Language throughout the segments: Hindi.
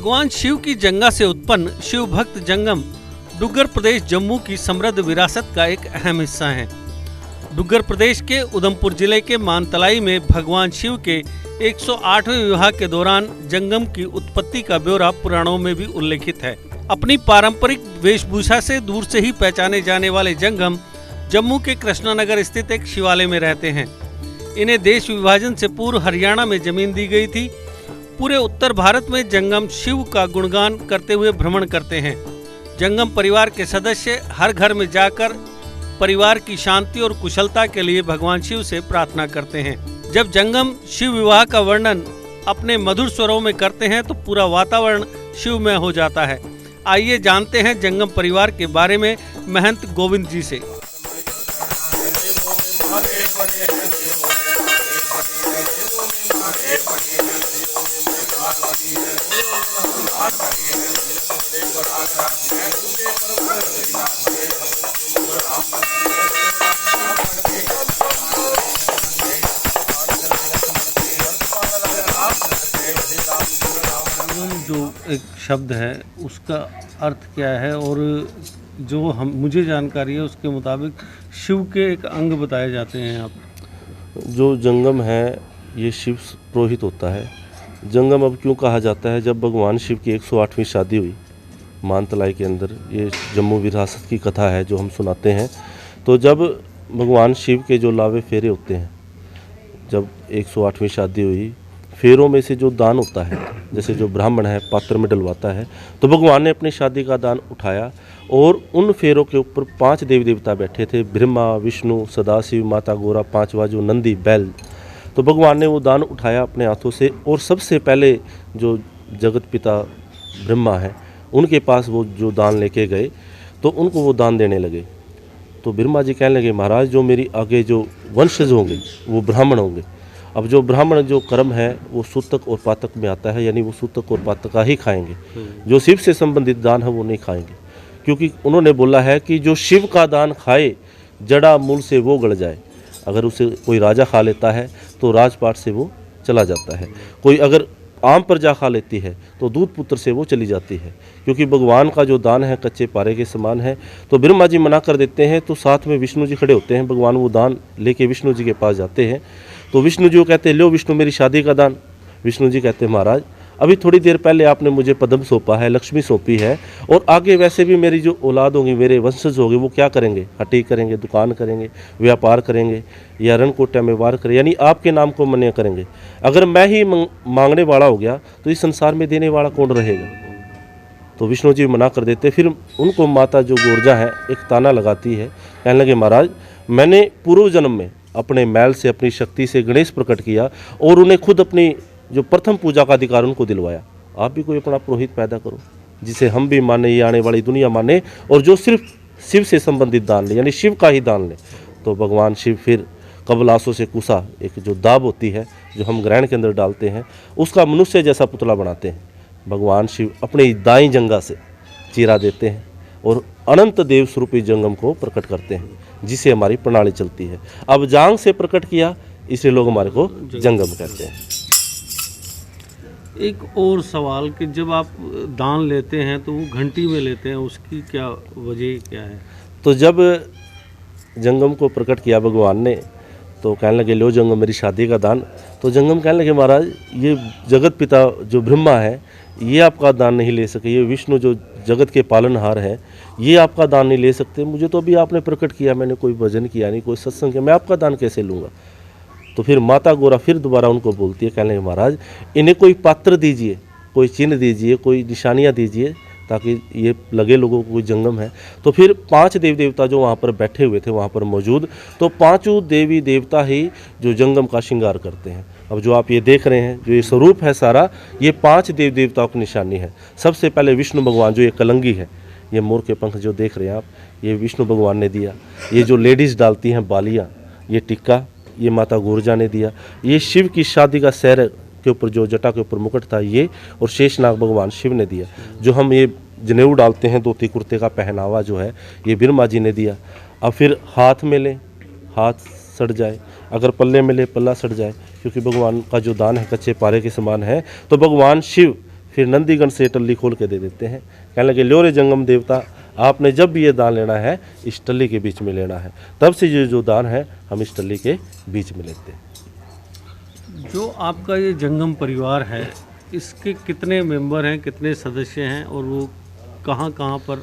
भगवान शिव की जंगा से उत्पन्न शिव भक्त जंगम डुग्गर प्रदेश जम्मू की समृद्ध विरासत का एक अहम हिस्सा है। डुग्गर प्रदेश के उधमपुर जिले के मानतलाई में भगवान शिव के 108वें विवाह के दौरान जंगम की उत्पत्ति का ब्यौरा पुराणों में भी उल्लेखित है। अपनी पारंपरिक वेशभूषा से दूर से ही पहचाने जाने वाले जंगम जम्मू के कृष्णानगर स्थित एक शिवालय में रहते हैं। इन्हें देश विभाजन से पूर्व हरियाणा में जमीन दी गई थी। पूरे उत्तर भारत में जंगम शिव का गुणगान करते हुए भ्रमण करते हैं। जंगम परिवार के सदस्य हर घर में जाकर परिवार की शांति और कुशलता के लिए भगवान शिव से प्रार्थना करते हैं। जब जंगम शिव विवाह का वर्णन अपने मधुर स्वरों में करते हैं तो पूरा वातावरण शिवमय हो जाता है। आइए जानते हैं जंगम परिवार के बारे में महंत गोविंद जी से। जो एक शब्द है उसका अर्थ क्या है और जो मुझे जानकारी है उसके मुताबिक शिव के एक अंग बताए जाते हैं। आप जो जंगम है ये शिव पुरोहित होता है। जंगम अब क्यों कहा जाता है, जब भगवान शिव की 108वीं शादी हुई मानतलाई के अंदर, ये जम्मू विरासत की कथा है जो हम सुनाते हैं। तो जब भगवान शिव के जो लावे फेरे होते हैं, जब 108वीं शादी हुई, फेरों में से जो दान होता है, जैसे जो ब्राह्मण है पात्र में डलवाता है, तो भगवान ने अपनी शादी का दान उठाया और उन फेरों के ऊपर 5 देवी देवता बैठे थे, ब्रह्मा, विष्णु, सदाशिव, माता गौरा, 5वां जो नंदी बैल। तो भगवान ने वो दान उठाया अपने हाथों से और सबसे पहले जो जगत पिता ब्रह्मा है उनके पास वो जो दान लेके गए तो उनको वो दान देने लगे। तो ब्रह्मा जी कहने लगे, महाराज जो मेरी आगे जो वंशज होंगे वो ब्राह्मण होंगे। अब जो ब्राह्मण जो कर्म है वो सूतक और पातक में आता है, यानी वो सूतक और पातक का ही खाएंगे। जो शिव से संबंधित दान है वो नहीं खाएंगे, क्योंकि उन्होंने बोला है कि जो शिव का दान खाए जड़ा मूल से वो गड़ जाए। अगर उसे कोई राजा खा लेता है तो राजपाट से वो चला जाता है, कोई अगर आम प्रजा खा लेती है तो दूध पुत्र से वो चली जाती है, क्योंकि भगवान का जो दान है कच्चे पारे के समान है। तो ब्रह्मा जी मना कर देते हैं, तो साथ में विष्णु जी खड़े होते हैं। भगवान वो दान लेके विष्णु जी के पास जाते हैं, तो विष्णु जी को कहते हैं, लो विष्णु मेरी शादी का दान। विष्णु जी कहते हैं, महाराज अभी थोड़ी देर पहले आपने मुझे पद्म सौंपा है, लक्ष्मी सौंपी है, और आगे वैसे भी मेरी जो औलाद होगी, मेरे वंशज होंगे, वो क्या करेंगे, हटी करेंगे, दुकान करेंगे, व्यापार करेंगे या रणकोटा में वार करेंगे, यानी आपके नाम को मान्य करेंगे। अगर मैं ही मांगने वाला हो गया तो इस संसार में देने वाला कौन रहेगा। तो विष्णु जी मना कर देते। फिर उनको माता जो गोरजा है एक ताना लगाती है, कहने लगे, महाराज मैंने पूर्व जन्म में अपने मैल से अपनी शक्ति से गणेश प्रकट किया और उन्हें खुद अपनी जो प्रथम पूजा का अधिकार उनको दिलवाया। आप भी कोई अपना पुरोहित पैदा करो जिसे हम भी माने, ये आने वाली दुनिया माने, और जो सिर्फ शिव से संबंधित दान ले, यानी शिव का ही दान ले। तो भगवान शिव फिर कबलासों से कुसा, एक जो दाब होती है जो हम ग्रहण के अंदर डालते हैं, उसका मनुष्य जैसा पुतला बनाते हैं। भगवान शिव अपनी दाई जंगा से चीरा देते हैं और अनंत देव स्वरूपी जंगम को प्रकट करते हैं, जिसे हमारी प्रणाली चलती है। अब जांग से प्रकट किया, इसलिए लोग हमारे को जंगम कहते हैं। एक और सवाल कि जब आप दान लेते हैं तो वो घंटी में लेते हैं, उसकी क्या वजह क्या है? तो जब जंगम को प्रकट किया भगवान ने तो कहने लगे, लो जंगम मेरी शादी का दान। तो जंगम कहने लगे, महाराज ये जगत पिता जो ब्रह्मा है ये आपका दान नहीं ले सके, ये विष्णु जो जगत के पालनहार है ये आपका दान नहीं ले सकते। मुझे तो अभी आपने प्रकट किया, मैंने कोई भजन किया नहीं, कोई सत्संग किया, मैं आपका दान कैसे लूँगा। तो फिर माता गौरा फिर दोबारा उनको बोलती है, कहने लगे, महाराज इन्हें कोई पात्र दीजिए, कोई चिन्ह दीजिए, कोई निशानियाँ दीजिए, ताकि ये लगे लोगों को कोई जंगम है। तो फिर 5 देवी देवता जो वहाँ पर बैठे हुए थे वहाँ पर मौजूद, तो 5 देवी देवता ही जो जंगम का श्रृंगार करते हैं। अब जो आप ये देख रहे हैं, जो ये स्वरूप है सारा, ये 5 देवी देवताओं की निशानी है। सबसे पहले विष्णु भगवान जो ये कलंगी है, ये मोर के पंख जो देख रहे हैं आप, ये विष्णु भगवान ने दिया। ये जो लेडीज़ डालती हैं बालियाँ, ये टिक्का, ये माता गोरजा ने दिया। ये शिव की शादी का सैर के ऊपर जो जटा के ऊपर मुकुट था ये, और शेषनाग भगवान शिव ने दिया। जो हम ये जनेऊ डालते हैं, धोती कुर्ते का पहनावा जो है, ये ब्रह्मा जी ने दिया। अब फिर हाथ में ले, हाथ सड़ जाए, अगर पल्ले में ले पल्ला सड़ जाए, क्योंकि भगवान का जो दान है कच्चे पारे के समान है। तो भगवान शिव फिर नंदीगण से टल्ली खोल के दे देते हैं। कहने लगे लो रे जंगम देवता, आपने जब भी ये दान लेना है इस टल्ली के बीच में लेना है। तब से ये जो दान है हम इस टल्ली के बीच में लेते हैं। जो आपका ये जंगम परिवार है, इसके कितने मेंबर हैं, कितने सदस्य हैं, और वो कहाँ कहाँ पर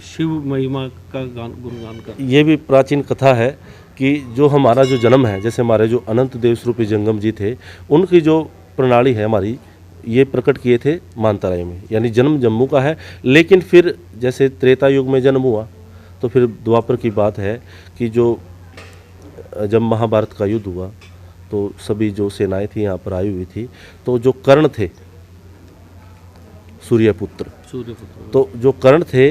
शिव महिमा का गुणगान करते हैं? ये भी प्राचीन कथा है कि जो हमारा जो जन्म है, जैसे हमारे जो अनंत देव स्वरूपी जंगम जी थे, उनकी जो प्रणाली है हमारी, ये प्रकट किए थे मानतलाई में, यानी जन्म जम्मू का है। लेकिन फिर जैसे त्रेता युग में जन्म हुआ तो फिर द्वापर की बात है कि जो जब महाभारत का युद्ध हुआ तो सभी जो सेनाएं थी यहाँ पर आई हुई थी, तो जो कर्ण थे सूर्यपुत्र, तो जो कर्ण थे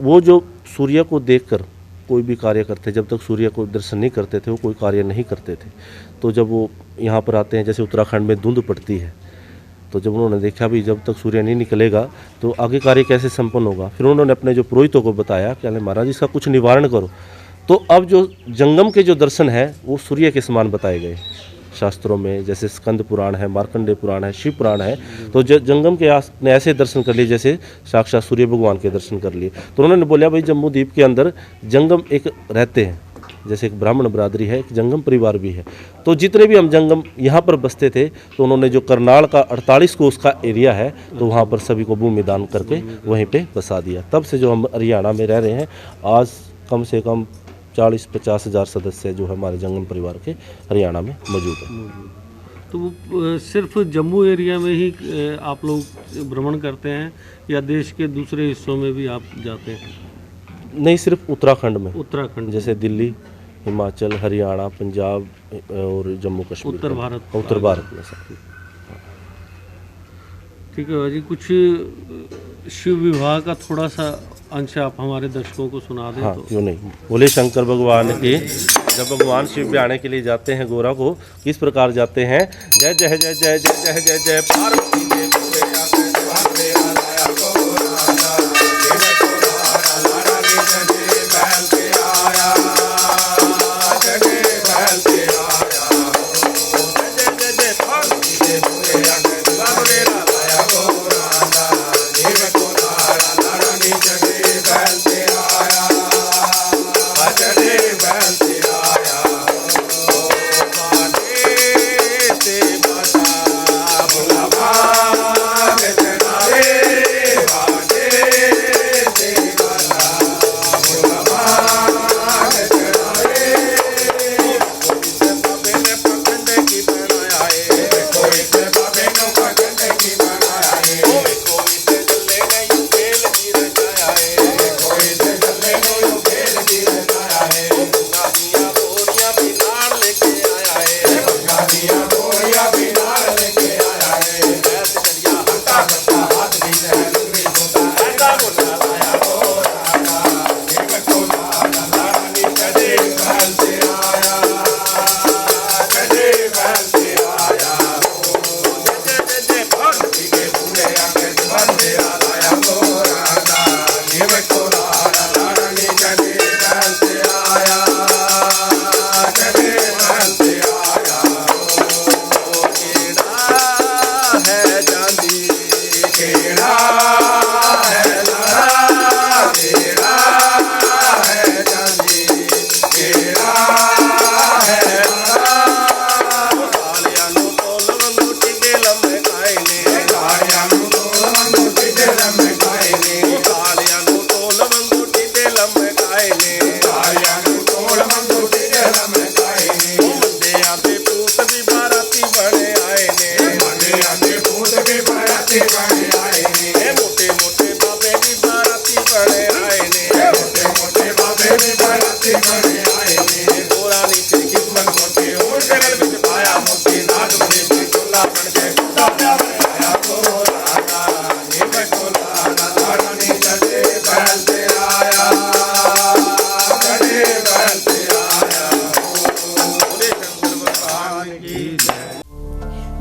वो जो सूर्य को देखकर कोई भी कार्य करते, जब तक सूर्य को दर्शन नहीं करते थे वो कोई कार्य नहीं करते थे। तो जब वो यहाँ पर आते हैं, जैसे उत्तराखंड में धुंध पड़ती है, तो जब उन्होंने देखा भी जब तक सूर्य नहीं निकलेगा तो आगे कार्य कैसे संपन्न होगा, फिर उन्होंने अपने जो पुरोहितों को बताया कि अरे महाराज इसका कुछ निवारण करो। तो अब जो जंगम के जो दर्शन है वो सूर्य के समान बताए गए शास्त्रों में, जैसे स्कंद पुराण है, मार्कंडेय पुराण है, शिव पुराण है। तो जंगम के ने ऐसे दर्शन कर लिए जैसे साक्षात सूर्य भगवान के दर्शन कर लिए। तो उन्होंने बोला भाई जम्मू द्वीप के अंदर जंगम एक रहते हैं, जैसे एक ब्राह्मण बरादरी है, एक जंगम परिवार भी है। तो जितने भी हम जंगम यहाँ पर बसते थे, तो उन्होंने जो करनाल का 48 कोस का एरिया है, तो वहाँ पर सभी को भूमि दान करके वहीं पे बसा दिया। तब से जो हम हरियाणा में रह रहे हैं, आज कम से कम 40-50 हज़ार सदस्य जो हमारे जंगम परिवार के हरियाणा में मौजूद हैं। तो वो सिर्फ जम्मू एरिया में ही आप लोग भ्रमण करते हैं या देश के दूसरे हिस्सों में भी आप जाते हैं? नहीं, सिर्फ उत्तराखंड में। उत्तराखंड, जैसे दिल्ली, हिमाचल, हरियाणा, पंजाब और जम्मू कश्मीर, उत्तर भारत में सब। ठीक है भाई, कुछ शिव विवाह का थोड़ा सा अंश आप हमारे दर्शकों को सुना दें। हाँ, तो क्यों नहीं। बोले शंकर भगवान की। जब भगवान शिव भी आने के लिए जाते हैं गोरा को, किस प्रकार जाते हैं? जय जय जय जय जय जय जय जय पार्वती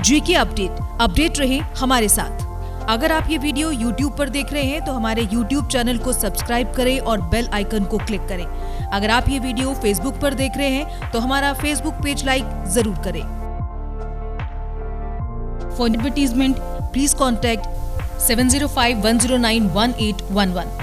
जीके अपडेट रहे हमारे साथ। अगर आप ये वीडियो YouTube पर देख रहे हैं तो हमारे YouTube चैनल को सब्सक्राइब करें और बेल आइकन को क्लिक करें। अगर आप ये वीडियो Facebook पर देख रहे हैं तो हमारा Facebook पेज लाइक जरूर करें। For advertisement please contact 705-109-1811.